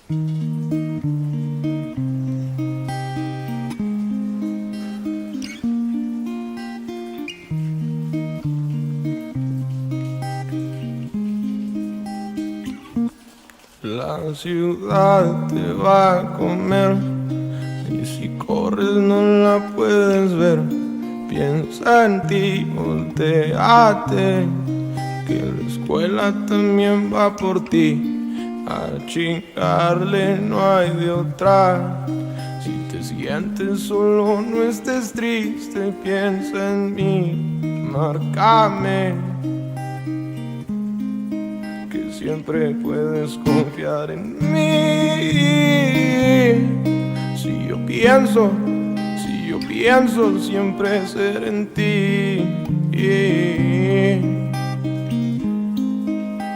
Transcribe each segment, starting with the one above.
La ciudad te va a comer y si corres no la puedes ver. Piensa en ti, volteate, que la escuela también va por ti. A chingarle no hay de otra. Si te sientes solo no estés triste, piensa en mí, márcame, que siempre puedes confiar en mí. Si yo pienso siempre ser en ti.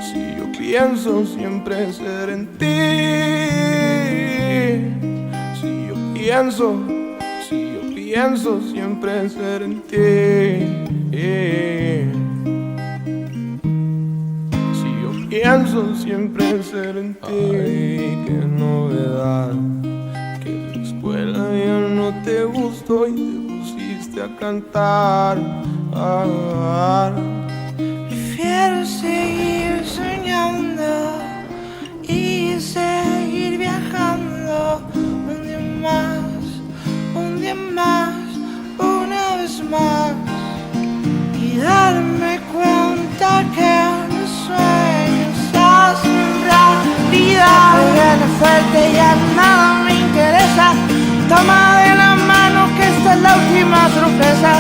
Si yo pienso siempre ser en ti. Si yo pienso siempre ser en ti. Si yo pienso siempre ser en ti. Ay, qué novedad, que la escuela ya no te gustó y te pusiste a cantar. Prefiero seguir soñando y seguir viajando un día más, una vez más, y darme cuenta que los sueños hacen realidad. Me viene fuerte, ya nada me interesa. Toma de la mano que esta es la última sorpresa.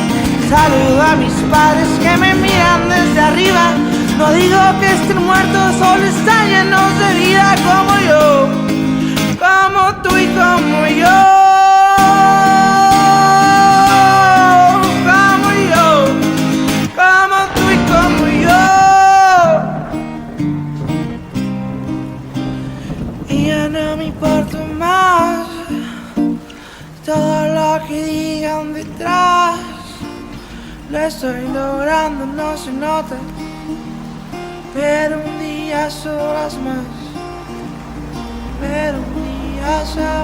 Saludo a mis padres que me miran desde arriba. No digo que estén muertos, solo están llenos de vida como yo, como tú y como yo. Como yo, como tú y como yo. Y ya no me importa más todo lo que digan detrás. Lo estoy logrando, no se nota, pero un día solas más, pero un día solas.